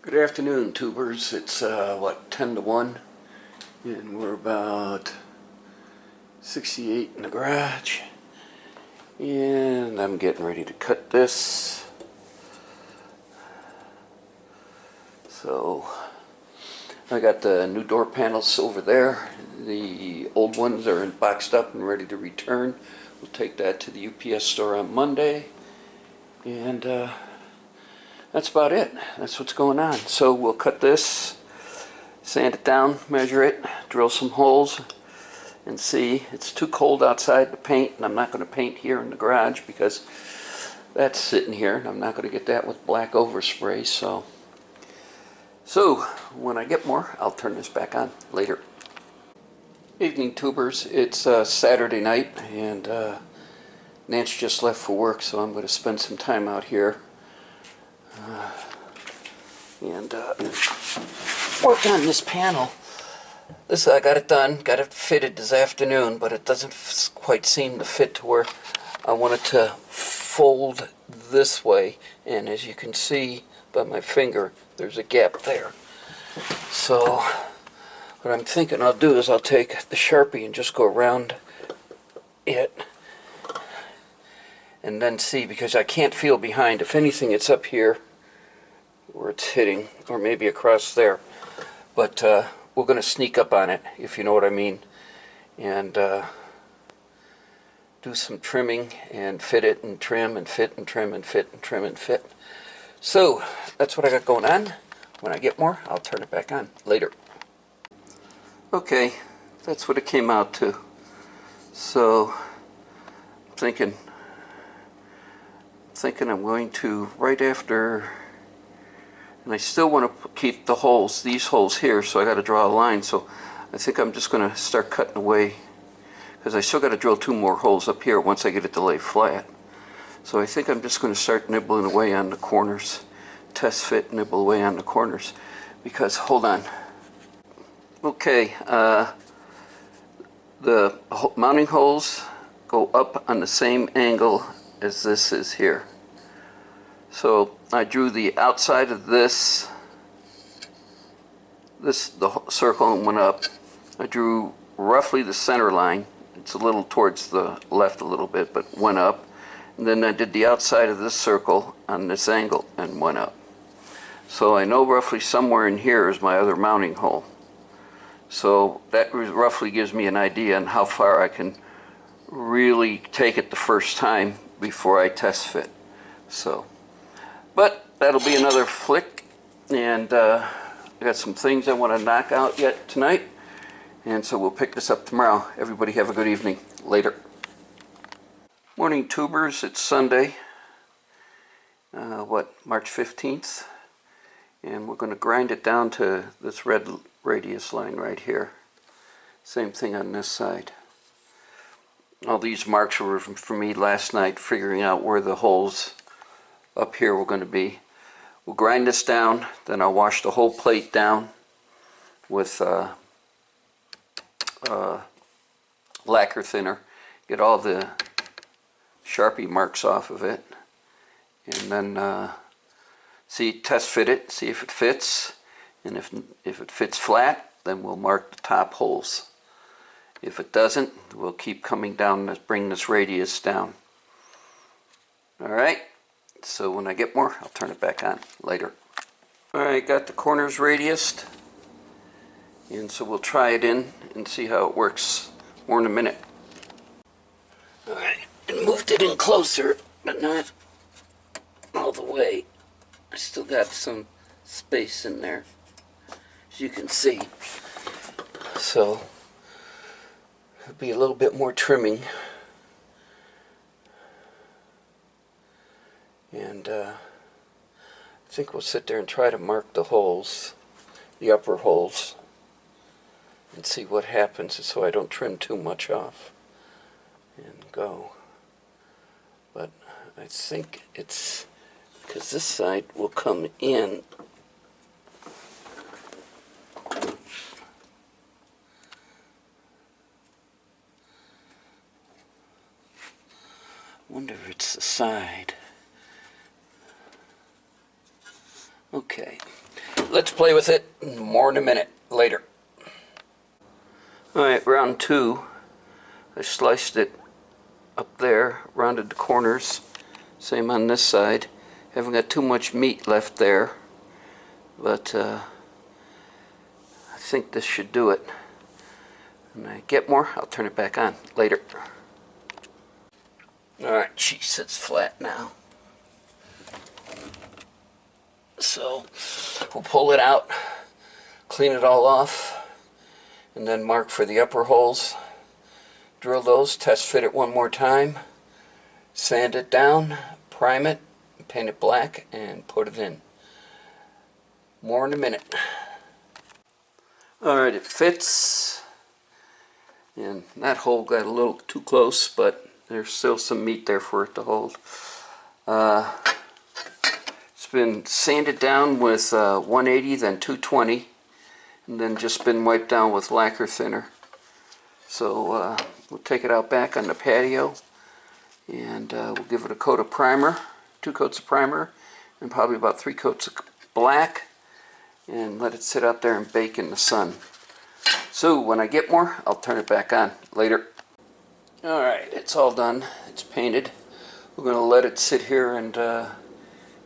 Good afternoon, tubers. It's what, 10 to 1, and we're about 68 in the garage, and I'm getting ready to cut this. So I got the new door panels over there. The old ones are boxed up and ready to return. We'll take that to the UPS store on Monday, and that's about it. That's what's going on. So we'll cut this, sand it down, measure it, drill some holes, and see. It's too cold outside to paint, and I'm not going to paint here in the garage because that's sitting here, and I'm not going to get that with black overspray. So when I get more, I'll turn this back on later. Evening, tubers. It's Saturday night, and Nance just left for work, so I'm going to spend some time out here and work on this panel. This, I got it done, got it fitted this afternoon, but it doesn't quite seem to fit to where I want it to fold this way, and as you can see by my finger, there's a gap there. So what I'm thinking I'll do is I'll take the Sharpie and just go around it and then see, because I can't feel behind. If anything, it's up here where it's hitting, or maybe across there. But we're going to sneak up on it, if you know what I mean, and do some trimming and fit it and trim and fit and trim and fit and trim and fit. So that's what I got going on. When I get more, I'll turn it back on later. Okay, that's what it came out to. So I'm thinking I'm going to, right after, and I still want to keep the holes, these holes here, so I got to draw a line. So I think I'm just going to start cutting away, because I still got to drill 2 more holes up here once I get it to lay flat. So I think I'm just going to start nibbling away on the corners, test fit, nibble away on the corners, because, hold on. Okay, the mounting holes go up on the same angle as this is here. So I drew the outside of the circle, and went up. I drew roughly the center line. It's a little towards the left a little bit, but went up. And then I did the outside of this circle on this angle and went up. So I know roughly somewhere in here is my other mounting hole. So that roughly gives me an idea on how far I can really take it the first time before I test fit. So, but that'll be another flick, and I got some things I want to knock out yet tonight, and so we'll pick this up tomorrow. Everybody have a good evening. Later. Morning, tubers. It's Sunday, March 15th, and we're going to grind it down to this red radius line right here. Same thing on this side. All these marks were from me last night, figuring out where the holes up here were going to be. We'll grind this down, then I'll wash the whole plate down with lacquer thinner, get all the Sharpie marks off of it, and then test fit it, see if it fits, and if it fits flat, then we'll mark the top holes. If it doesn't, we'll keep coming down, bring this radius down. Alright, so when I get more, I'll turn it back on later. Alright, got the corners radiused, and so we'll try it in and see how it works more in a minute. Alright, and moved it in closer, but not all the way. I still got some space in there, as you can see. So it'll be a little bit more trimming, and I think we'll sit there and try to mark the holes, the upper holes, and see what happens, so I don't trim too much off and go. But I think it's because this side will come in. Wonder if it's the side. Okay, let's play with it more in a minute later. Alright, round 2. I sliced it up there, rounded the corners. Same on this side. Haven't got too much meat left there, but I think this should do it. When I get more, I'll turn it back on later. Alright, geez, it's flat now. So we'll pull it out, clean it all off, and then mark for the upper holes. Drill those, test fit it one more time, sand it down, prime it, paint it black, and put it in. More in a minute. Alright, it fits. And that hole got a little too close, but there's still some meat there for it to hold. It's been sanded down with 180, then 220, and then just been wiped down with lacquer thinner. So we'll take it out back on the patio, and we'll give it a coat of primer, 2 coats of primer, and probably about 3 coats of black, and let it sit out there and bake in the sun. So when I get more, I'll turn it back on later. Alright, it's all done. It's painted. We're going to let it sit here and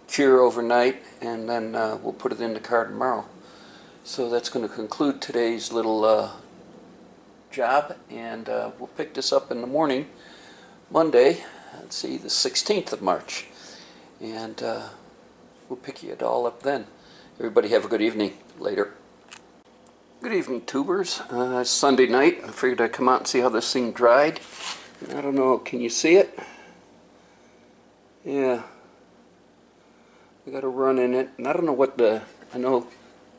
cure overnight, and then we'll put it in the car tomorrow. So that's going to conclude today's little job, and we'll pick this up in the morning, Monday, let's see, the 16th of March, and we'll pick it all up then. Everybody have a good evening. Later. Good evening, tubers. It's Sunday night. I figured I'd come out and see how this thing dried. I don't know, can you see it? Yeah. I got a run in it, and I don't know what I know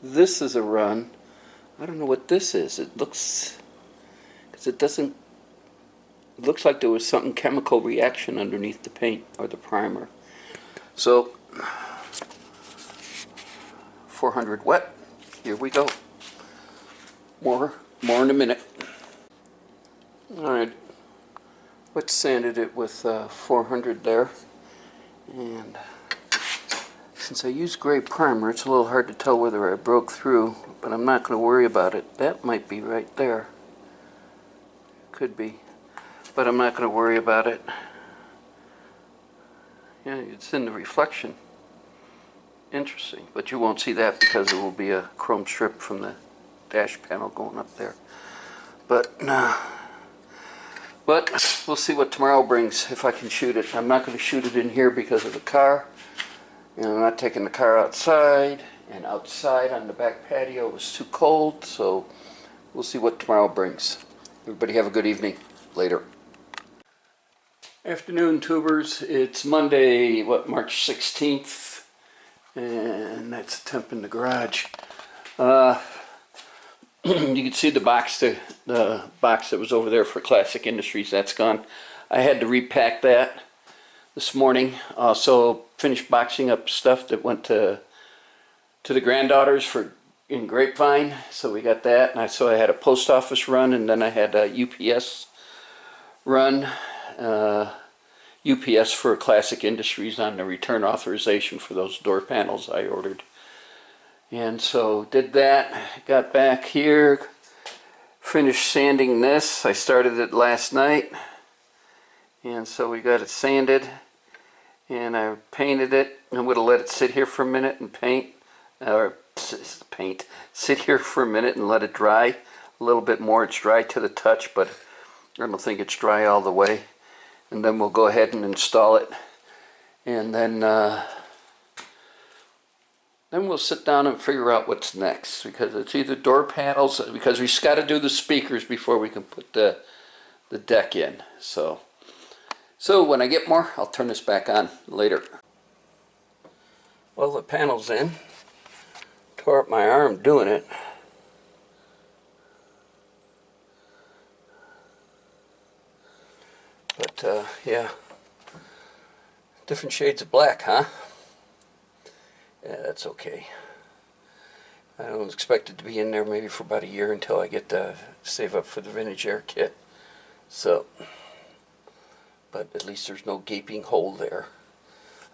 this is a run. I don't know what this is. It looks, because it doesn't, it looks like there was something chemical reaction underneath the paint or the primer. So, 400 wet. Here we go. More in a minute. Alright, wet sanded it with 400 there, and since I used gray primer, it's a little hard to tell whether I broke through, but I'm not going to worry about it. That might be right there. Could be, but I'm not going to worry about it. Yeah, it's in the reflection. Interesting, but you won't see that because there will be a chrome strip from the dash panel going up there. But we'll see what tomorrow brings, if I can shoot it. I'm not going to shoot it in here because of the car, and I'm not taking the car outside, and outside on the back patio was too cold, so we'll see what tomorrow brings. Everybody have a good evening. Later. Afternoon, tubers. It's Monday, March 16th, and that's the temp in the garage. You can see the box that was over there for Classic Industries. That's gone. I had to repack that this morning. Also finished boxing up stuff that went to the granddaughters in Grapevine. So we got that. And so I had a post office run, and then I had a UPS run. UPS for Classic Industries on the return authorization for those door panels I ordered. And so did that, got back here, finished sanding this. I started it last night, and so we got it sanded, and I painted it. I'm going to let it sit here for a minute and sit here for a minute and let it dry a little bit more. It's dry to the touch, but I don't think it's dry all the way. And then we'll go ahead and install it, and then we'll sit down and figure out what's next, because it's either door panels, because we've got to do the speakers before we can put the deck in. So when I get more, I'll turn this back on later. Well, the panel's in. Tore up my arm doing it. But yeah, different shades of black, huh? Yeah, that's okay. I don't expect it to be in there maybe for about a year until I get to save up for the vintage air kit. So, but at least there's no gaping hole there.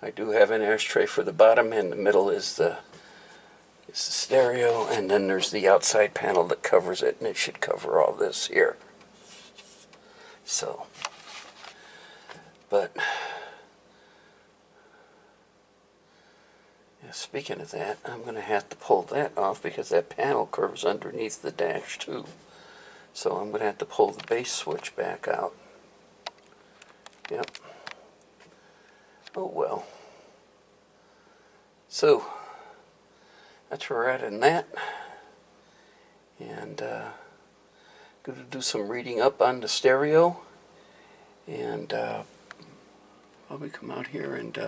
I do have an ashtray for the bottom, and the middle is It's the stereo, and then there's the outside panel that covers it, and it should cover all this here. So, but yeah, speaking of that, I'm going to have to pull that off because that panel curves underneath the dash too. So I'm going to have to pull the base switch back out. Yep. Oh well. So that's where we're at in that. And going to do some reading up on the stereo. And probably come out here and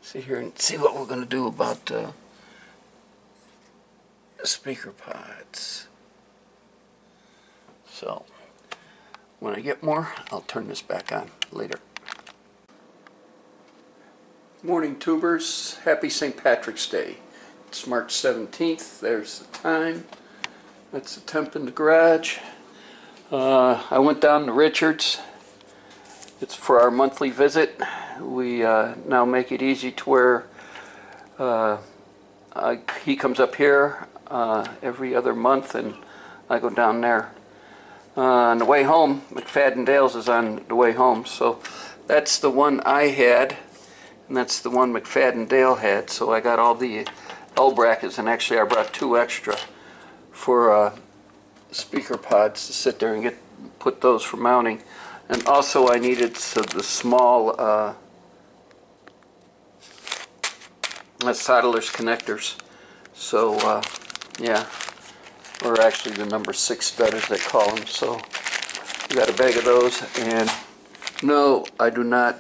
sit here and see what we're going to do about the speaker pods. So when I get more, I'll turn this back on later. Morning, tubers. Happy St. Patrick's Day. It's March 17th. There's the time. That's the temp in the garage. I went down to Richards. It's for our monthly visit. We now make it easy to where he comes up here every other month and I go down there. On the way home, McFadden Dales is on the way home, so that's the one I had, and that's the one McFadden Dale had. So I got all the L brackets, and actually I brought 2 extra for speaker pods to sit there and put those for mounting. And also I needed the small solderless connectors. So yeah. Or actually the number 6 studders they call them. So we got a bag of those, and no, I do not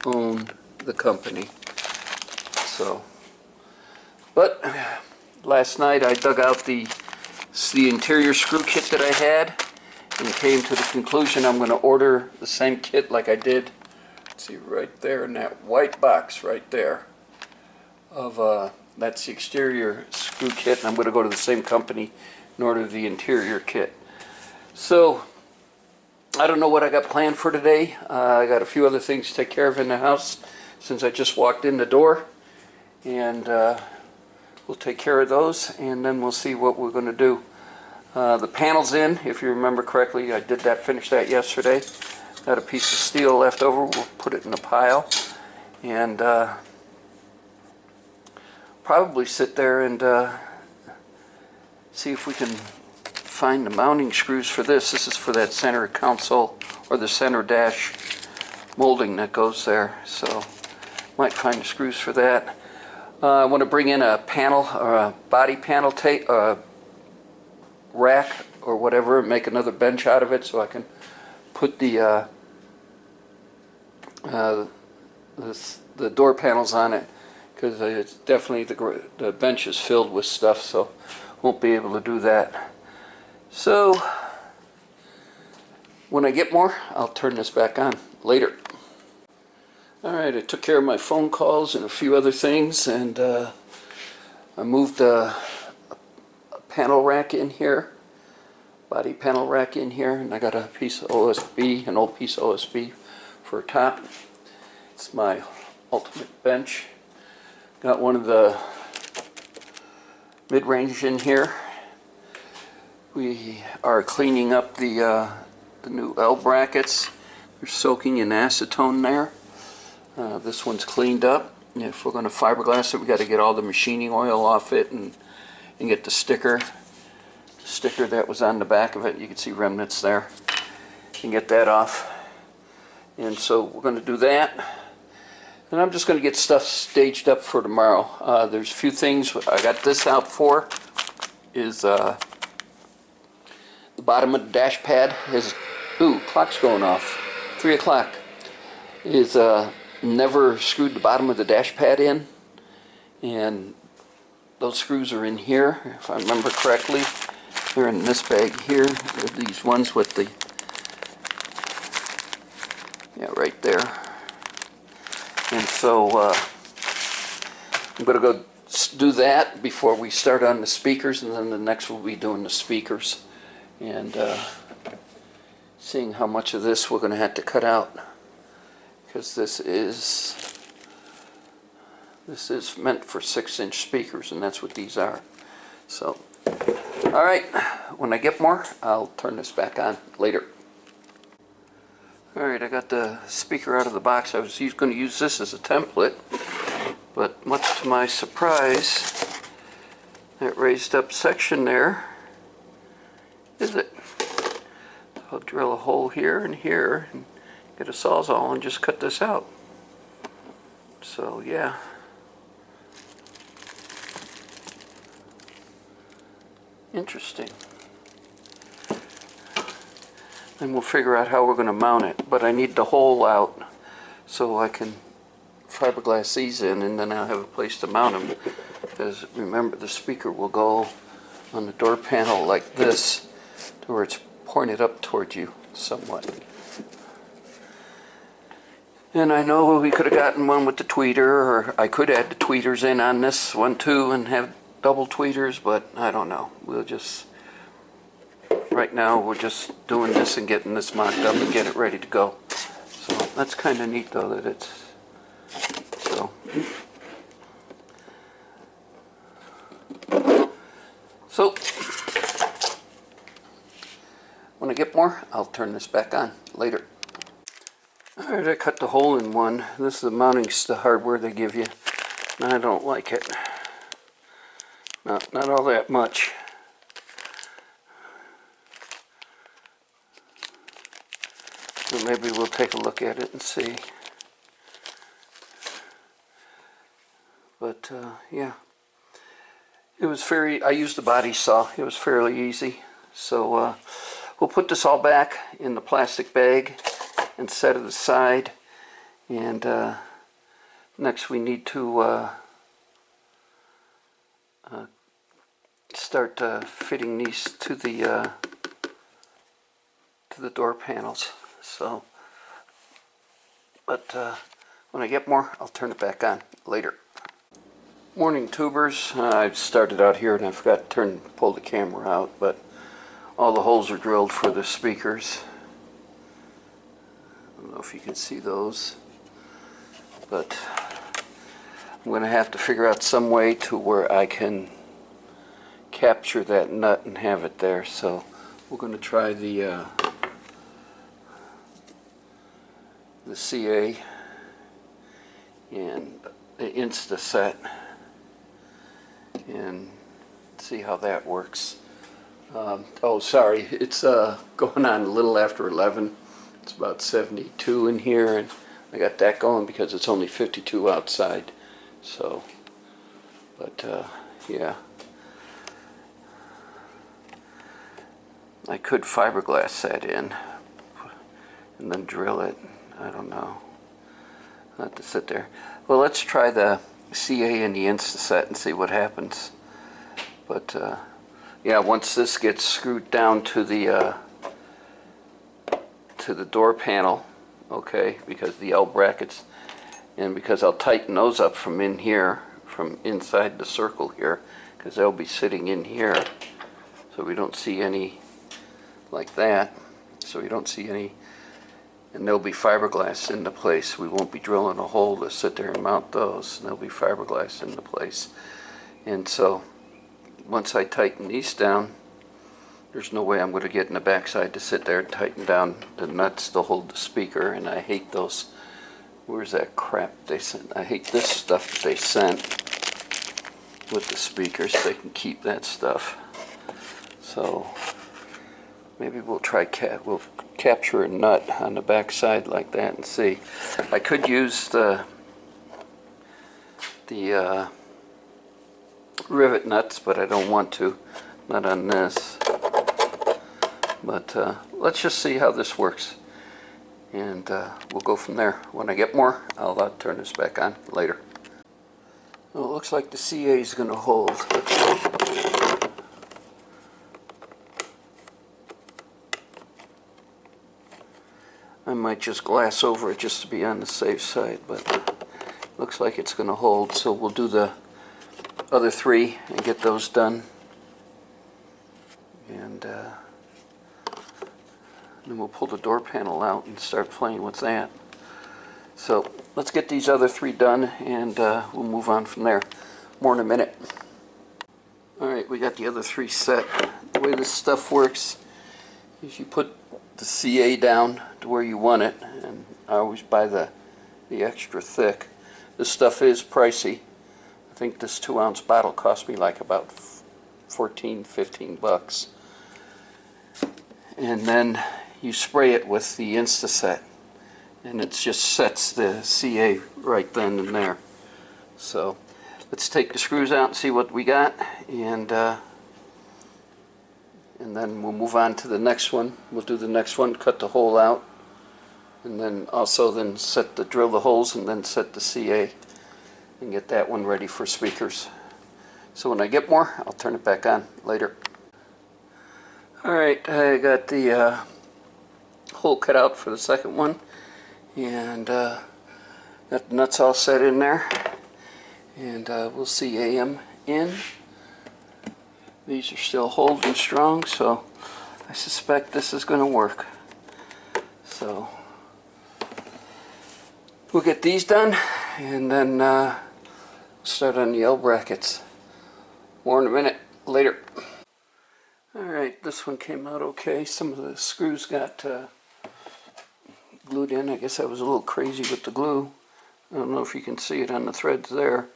own the company. So, but last night I dug out the interior screw kit that I had and came to the conclusion I'm going to order the same kit like I did. See right there in that white box right there of that's the exterior screw kit, and I'm going to go to the same company in order the interior kit. So I don't know what I got planned for today. I got a few other things to take care of in the house since I just walked in the door, and we'll take care of those, and then we'll see what we're going to do. The panel's in, if you remember correctly. I did that, finished that yesterday. Got a piece of steel left over. We'll put it in a pile, and probably sit there and see if we can find the mounting screws for this. This is for that center console or the center dash molding that goes there. So might find the screws for that. I want to bring in a panel or a body panel rack or whatever, and make another bench out of it so I can put the door panels on it, because it's definitely the bench is filled with stuff, so won't be able to do that. So when I get more, I'll turn this back on later. Alright, I took care of my phone calls and a few other things, and I moved a panel rack in here, body panel rack in here, and I got a piece of OSB, an old piece of OSB for a top. It's my ultimate bench. Got one of the mid-range in here. We are cleaning up the new L brackets. They're soaking in acetone there. This one's cleaned up. If we're going to fiberglass it, we got to get all the machining oil off it and get the sticker that was on the back of it. You can see remnants there. And get that off. And so we're going to do that. And I'm just going to get stuff staged up for tomorrow. There's a few things I got this out for. Is the bottom of the dash pad is, ooh, clock's going off. 3 o'clock. Is never screwed the bottom of the dash pad in, and those screws are in here, if I remember correctly. They're in this bag here. They're these ones with the, yeah, right there. And so I'm going to go do that before we start on the speakers, and then the next we'll be doing the speakers and seeing how much of this we're going to have to cut out, because this is This is meant for 6-inch speakers, and that's what these are. So, all right, when I get more, I'll turn this back on later. All right, I got the speaker out of the box. I was going to use this as a template, but much to my surprise, that raised up section there is it. I'll drill a hole here and here and get a Sawzall and just cut this out. So yeah. Interesting. And we'll figure out how we're going to mount it. But I need the hole out so I can fiberglass these in, and then I'll have a place to mount them. Because remember, the speaker will go on the door panel like this, to where it's pointed up towards you somewhat. And I know we could have gotten one with the tweeter, or I could add the tweeters in on this one too and have double tweeters, but I don't know. We'll just, right now we're just doing this and getting this mocked up and get it ready to go. So that's kind of neat though that it's, so when I get more, I'll turn this back on later. Alright, I cut the hole in one. This is the mounting hardware they give you. And I don't like it. Not all that much. So maybe we'll take a look at it and see. But yeah. It was I used a body saw. It was fairly easy. So we'll put this all back in the plastic bag and set it aside. And next we need to start fitting these to the door panels. So, but when I get more, I'll turn it back on later. Morning, tubers. I've started out here and I forgot to pull the camera out, but all the holes are drilled for the speakers. I don't know if you can see those, but I'm going to have to figure out some way to where I can capture that nut and have it there. So we're going to try the CA and the Instaset and see how that works. Oh, sorry, it's going on a little after 11. It's about 72 in here, and I got that going because it's only 52 outside. So, but yeah, I could fiberglass that in and then drill it. I don't know. I'll have to sit there. Well, let's try the CA and the Instaset and see what happens. But yeah, once this gets screwed down to the door panel, okay, because the L brackets, and because I'll tighten those up from in here, from inside the circle here, because they'll be sitting in here, so we don't see any like that. So we don't see any. And they'll be fiberglass into place. We won't be drilling a hole to sit there and mount those. They'll be fiberglass into place. And so once I tighten these down, there's no way I'm going to get in the backside to sit there and tighten down the nuts to hold the speaker. And I hate those. Where's that crap they sent? I hate this stuff that they sent with the speakers. They can keep that stuff. So maybe we'll try we'll capture a nut on the back side like that and see. I could use the rivet nuts, but I don't want to. Not on this. But let's just see how this works. And we'll go from there. When I get more, I'll turn this back on later. Well, it looks like the CA is going to hold. I might just glass over it just to be on the safe side, but looks like it's going to hold. So we'll do the other three and get those done. And then we'll pull the door panel out and start playing with that. So let's get these other three done, and we'll move on from there. More in a minute. Alright, we got the other three set. The way this stuff works is you put the CA down to where you want it, and I always buy the extra thick. This stuff is pricey. I think this 2-ounce bottle cost me like about 14, 15 bucks. And then you spray it with the Instaset, and it just sets the CA right then and there. So let's take the screws out and see what we got, and then we'll move on to the next one. We'll do the next one, cut the hole out, and then also drill the holes and then set the CA and get that one ready for speakers. So when I get more, I'll turn it back on later. Alright, I got the hole cut out for the second one, and got the nuts all set in there, and we'll see AM in. These are still holding strong, so I suspect this is going to work. So we'll get these done, and then start on the L brackets. More in a minute. Later. Alright, this one came out okay. Some of the screws got glued in. I guess I was a little crazy with the glue. I don't know if you can see it on the threads there.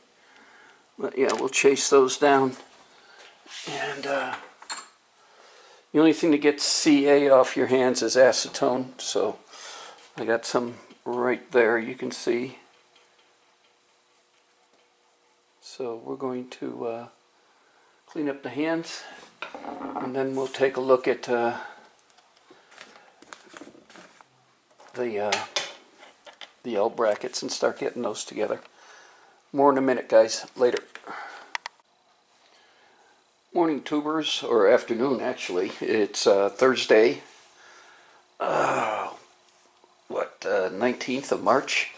But yeah, we'll chase those down. And the only thing that gets CA off your hands is acetone. So I got some right there, you can see. So we're going to clean up the hands, and then we'll take a look at the L brackets and start getting those together. More in a minute, guys. Later. Morning, tubers, or afternoon actually. It's Thursday, 19th of March,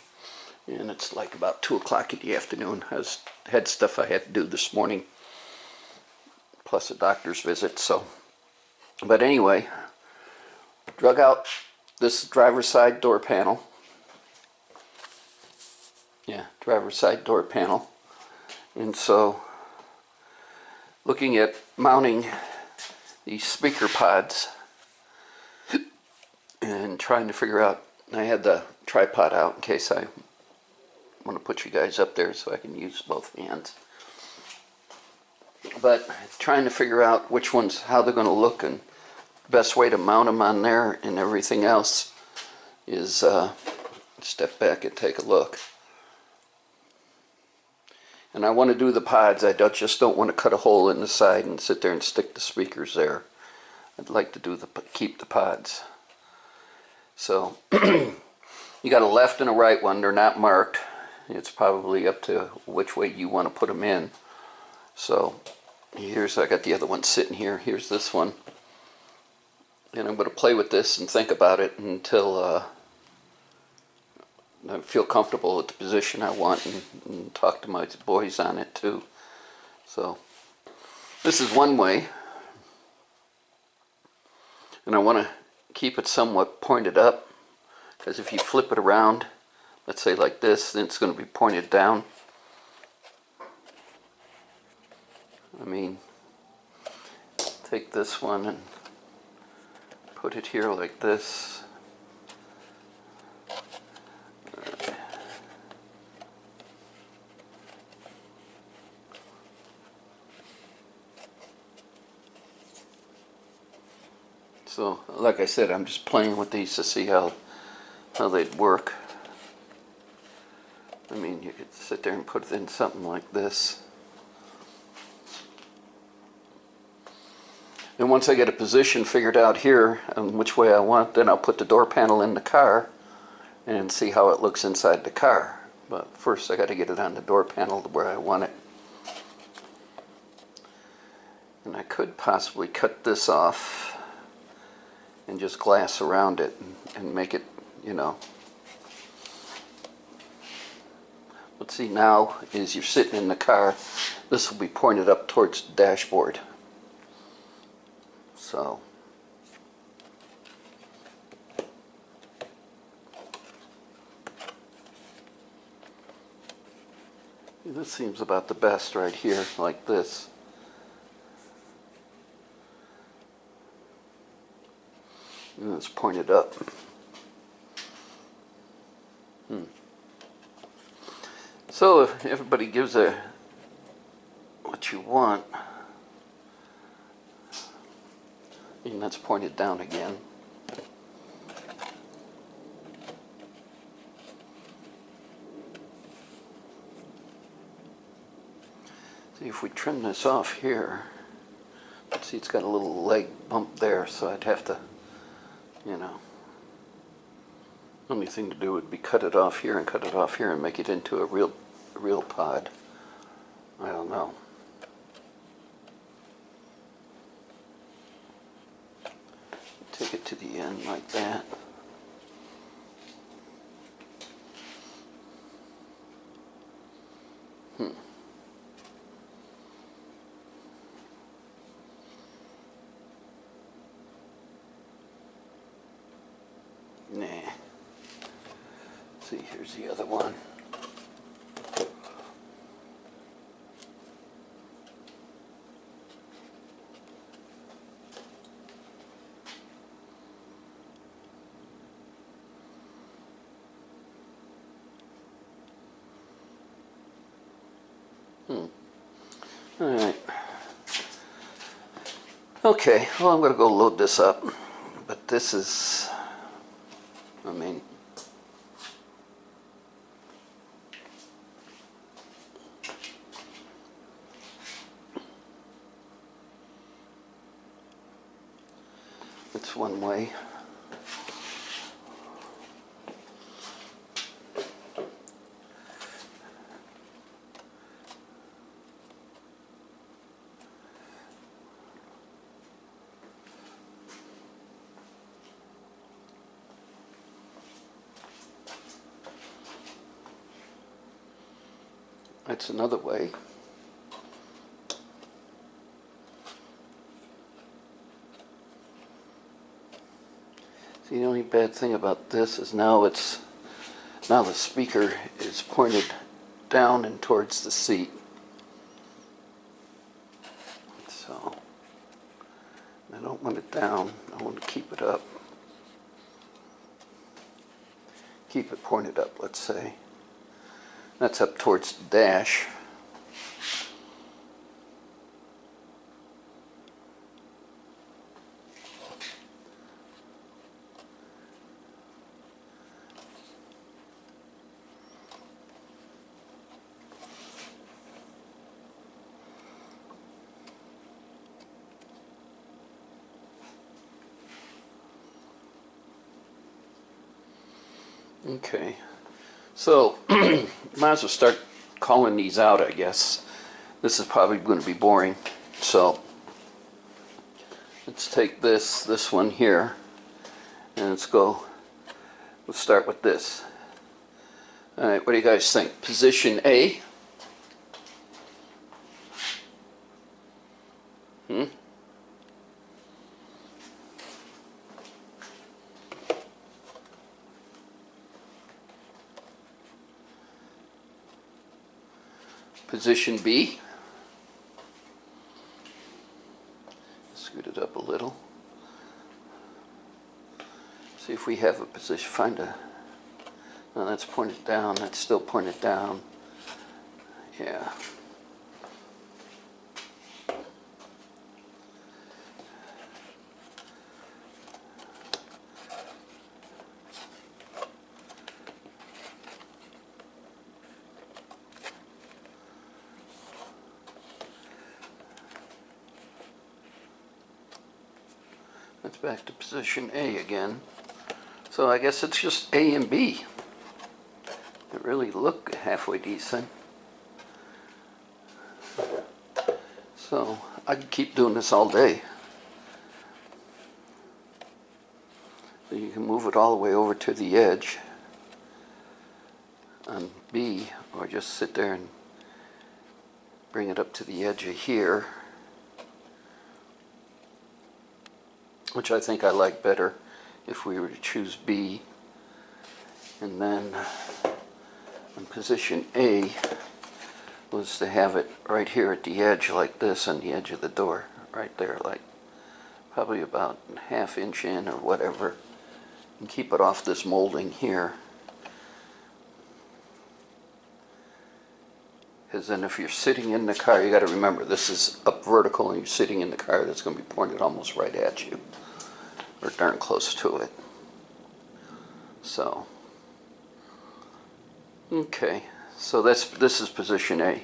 and it's like about 2 o'clock in the afternoon. I had stuff I had to do this morning, plus a doctor's visit. So, but anyway, drug out this driver's side door panel. Yeah, driver's side door panel. And so, looking at mounting these speaker pods and trying to figure out, I had the tripod out in case I want to put you guys up there so I can use both hands. But trying to figure out which ones, how they're going to look, and the best way to mount them on there and everything else is step back and take a look. And I want to do the pods. I just don't want to cut a hole in the side and sit there and stick the speakers there. I'd like to keep the pods. So you got a left and a right one. They're not marked. It's probably up to which way you want to put them in. So I got the other one sitting here. Here's this one. And I'm going to play with this and think about it until I feel comfortable with the position I want, and talk to my boys on it too. So this is one way, and I want to keep it somewhat pointed up, because if you flip it around, let's say like this, then it's going to be pointed down. I mean, take this one and put it here like this. So, like I said, I'm just playing with these to see how they'd work. I mean, you could sit there and put it in something like this. And once I get a position figured out here and which way I want, then I'll put the door panel in the car and see how it looks inside the car. But first I got to get it on the door panel to where I want it. And I could possibly cut this off and just glass around it and make it, you know. But see, now as you're sitting in the car, this will be pointed up towards the dashboard. So This seems about the best right here, like this. And it's pointed up. So if everybody gives a what you want, and that's pointed down again. See, if we trim this off here, see, it's got a little leg bump there, so I'd have to, you know, only thing to do would be cut it off here and cut it off here and make it into a real pod. I don't know. Take it to the end like that. Nah. See, here's the other one. All right. Okay, well, I'm going to go load this up, but this is, I mean, it's one way. That's another way. See, the only bad thing about this is now the speaker is pointed down and towards the seat. So I don't want it down. I want to keep it up. Keep it pointed up, let's say. That's up towards the dash. Okay, so might as well start calling these out, I guess. This is probably going to be boring. So let's take this one here, and we'll start with this. All right, what do you guys think? Position A. Position B. Scoot it up a little. See if we have a position. No, that's pointed down. That's still pointed down. Yeah. That's back to position A again. So I guess it's just A and B. They really look halfway decent. So I could keep doing this all day. So you can move it all the way over to the edge on B, or just sit there and bring it up to the edge of here, which I think I like better if we were to choose B. And then in position A, was to have it right here at the edge like this, on the edge of the door, right there, like probably about a ½ inch in or whatever, and keep it off this molding here. Because then if you're sitting in the car, you got to remember this is up vertical and you're sitting in the car, that's going to be pointed almost right at you, or darn close to it. So, okay, so this is position A.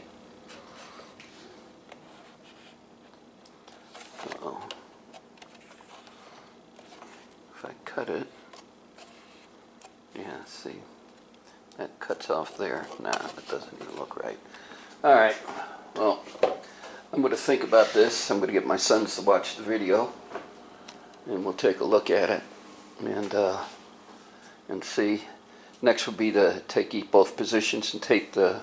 So, if I cut it, yeah, see, that cuts off there. Nah, that doesn't even look right. All right, well, I'm going to think about this. I'm going to get my sons to watch the video, and we'll take a look at it, and see. Next would be to take both positions and take the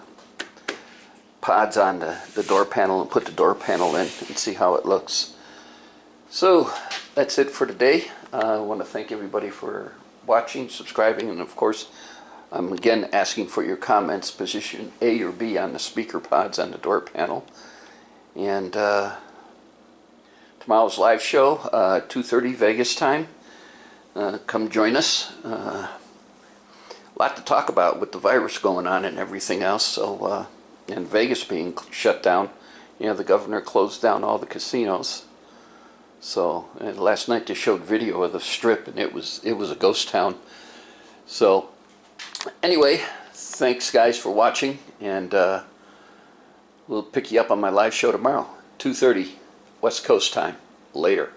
pods on the door panel and put the door panel in and see how it looks. So that's it for today. I want to thank everybody for watching, subscribing, and of course I'm again asking for your comments, position A or B on the speaker pods on the door panel. And tomorrow's live show, 2:30 Vegas time. Come join us. A lot to talk about with the virus going on and everything else. So, and Vegas being shut down, the governor closed down all the casinos. So, and last night they showed video of the Strip, and it was a ghost town. So, anyway, thanks guys for watching, and we'll pick you up on my live show tomorrow, 2:30 West Coast time. Later.